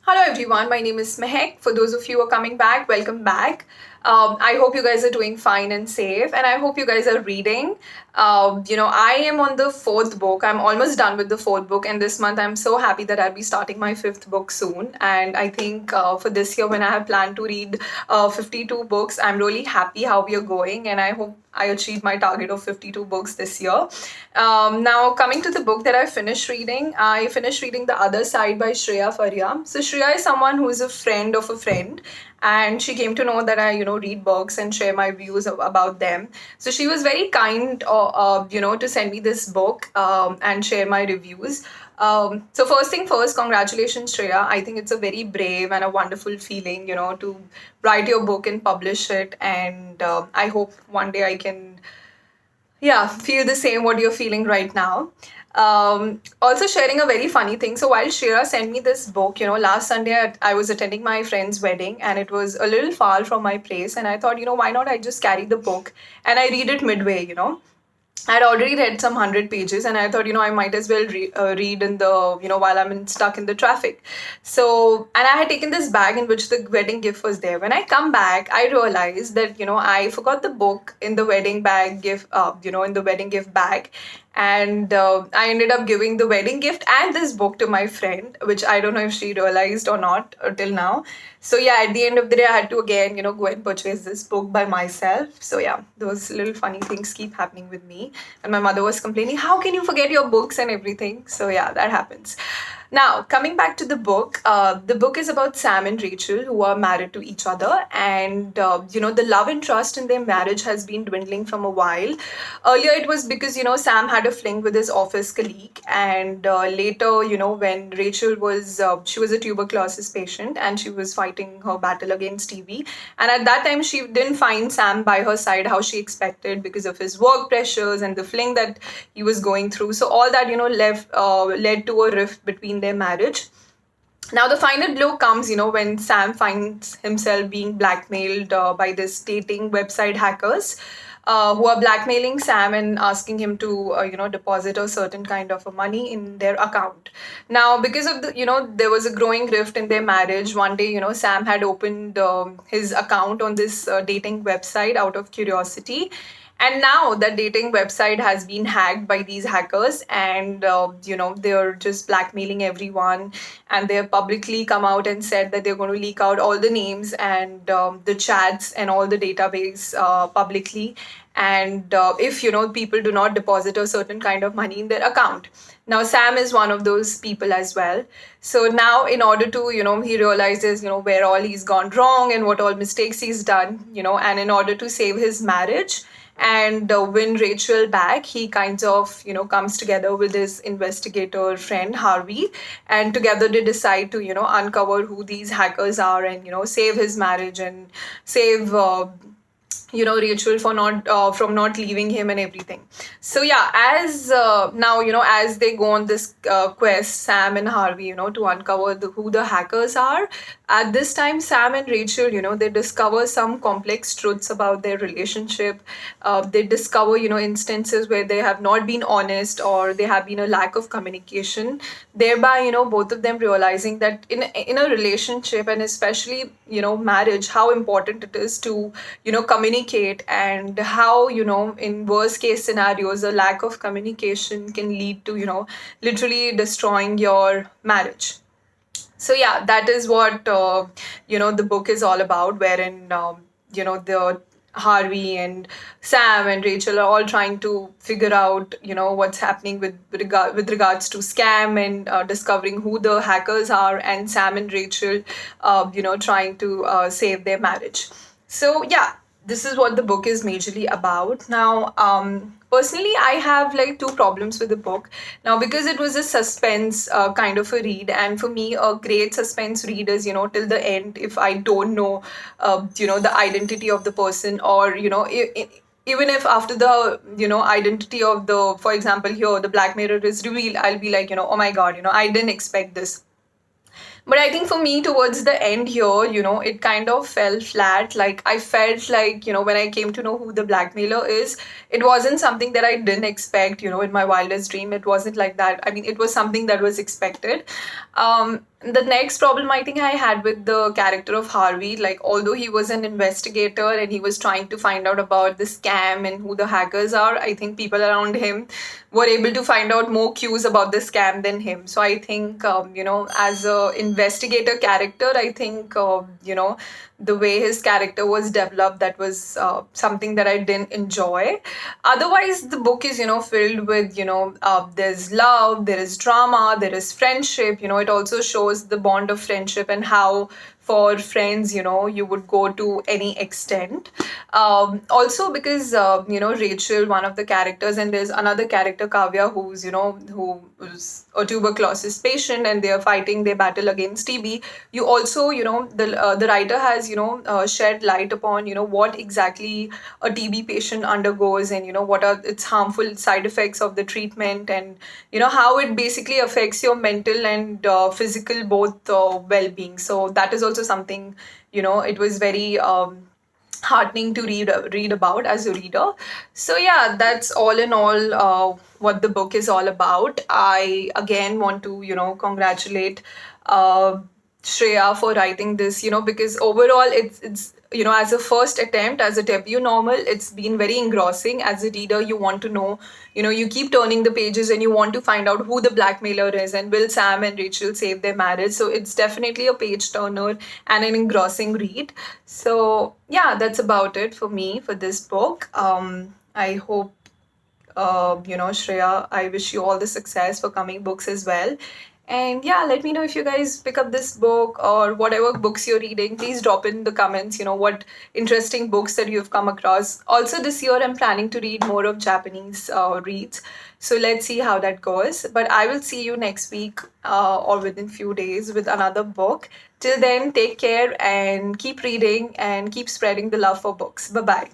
Hello everyone, my name is Mehek. For those of you who are coming back, welcome back. I hope you guys are doing fine and safe, and I hope you guys are reading. I am on the fourth book. I'm almost done with the fourth book, and this month I'm so happy that I'll be starting my fifth book soon. And I think for this year, when I have planned to read 52 books, I'm really happy how we are going, and I hope I achieve my target of 52 books this year. Now, coming to the book that I finished reading The Other Side by Shreya Faria. So, Shreya is someone who is a friend of a friend, and she came to know that I, read books and share my views about them. So, she was very kind, to send me this book and share my reviews. So first thing first, congratulations, Shreya. I think it's a very brave and a wonderful feeling, to write your book and publish it. And I hope one day I can feel the same what you're feeling right now. Also sharing a very funny thing. So while Shira sent me this book, last Sunday I was attending my friend's wedding and it was a little far from my place. And I thought, why not I just carry the book and I read it midway. I'd already read some 100 pages, and I thought, I might as well read in the, while stuck in the traffic. So, and I had taken this bag in which the wedding gift was there. When I come back, I realized that, I forgot the book in the wedding bag gift, in the wedding gift bag. And I ended up giving the wedding gift and this book to my friend, which I don't know if she realized or not till now. So yeah, at the end of the day, I had to again, go and purchase this book by myself. So yeah, those little funny things keep happening with me. And my mother was complaining, how can you forget your books and everything? So yeah, that happens. Now, coming back to the book is about Sam and Rachel, who are married to each other. And, the love and trust in their marriage has been dwindling from a while. Earlier, it was because, Sam had a fling with his office colleague. And later, when Rachel she was a tuberculosis patient and she was fighting her battle against TB. And at that time, she didn't find Sam by her side how she expected because of his work pressures and the fling that he was going through. So all that, led to a rift between their marriage. Now, the final blow comes, when Sam finds himself being blackmailed by this dating website hackers who are blackmailing Sam and asking him to, deposit a certain kind of a money in their account. Now, because of there was a growing rift in their marriage. One day, Sam had opened his account on this dating website out of curiosity. And now that dating website has been hacked by these hackers, and they're just blackmailing everyone, and they've publicly come out and said that they're going to leak out all the names and the chats and all the database publicly. And if people do not deposit a certain kind of money in their account. Now Sam is one of those people as well. So now, in order to he realizes where all he's gone wrong and what all mistakes he's done, and in order to save his marriage and win Rachel back, he kind of comes together with his investigator friend Harvey, and together they decide to uncover who these hackers are and save his marriage and save Rachel for not from not leaving him and everything. So yeah, as now as they go on this quest, Sam and Harvey, to uncover who the hackers are. At this time, Sam and Rachel, they discover some complex truths about their relationship. They discover instances where they have not been honest or there have been a lack of communication. Thereby, both of them realizing that in a relationship, and especially marriage, how important it is to communicate, and how in worst case scenarios a lack of communication can lead to literally destroying your marriage. So yeah, that is what the book is all about, wherein the Harvey and Sam and Rachel are all trying to figure out what's happening with regards to scam, and discovering who the hackers are, and Sam and Rachel trying to save their marriage. So yeah, this is what the book is majorly about. Now, personally, I have like two problems with the book. Now, because it was a suspense kind of a read, and for me, a great suspense read is till the end. If I don't know, the identity of the person, or even if after the identity of the, for example, here the blackmailer is revealed, I'll be like, oh my god, I didn't expect this. But I think for me, towards the end here, it kind of fell flat. Like, I felt like, when I came to know who the blackmailer is, it wasn't something that I didn't expect, in my wildest dream. It wasn't like that. I mean, it was something that was expected. The next problem I think I had with the character of Harvey, like although he was an investigator and he was trying to find out about the scam and who the hackers are, I think people around him were able to find out more cues about the scam than him. So I think, as a investigator character, I think, the way his character was developed, that was something that I didn't enjoy. Otherwise, the book is, filled with, there's love, there is drama, there is friendship. It also shows the bond of friendship and how for friends, you would go to any extent. Also because, Rachel, one of the characters, and there's another character, Kavya, who's a tuberculosis patient, and they're fighting their battle against TB. You also, the writer has, shed light upon, what exactly a TB patient undergoes, and what are its harmful side effects of the treatment, and how it basically affects your mental and physical both well-being. So that is also something, it was very heartening to read about as a reader. So yeah, that's all in all what the book is all about. I again want to congratulate uh, Shreya for writing this, because overall it's as a first attempt, as a debut novel, it's been very engrossing. As a reader, you want to know, you keep turning the pages and you want to find out who the blackmailer is and will Sam and Rachel save their marriage. So it's definitely a page turner and an engrossing read. So yeah, that's about it for me for this book. I hope, Shreya, I wish you all the success for coming books as well. And yeah, let me know if you guys pick up this book or whatever books you're reading. Please drop in the comments, what interesting books that you've come across. Also, this year I'm planning to read more of Japanese reads. So let's see how that goes. But I will see you next week or within few days with another book. Till then, take care and keep reading and keep spreading the love for books. Bye bye.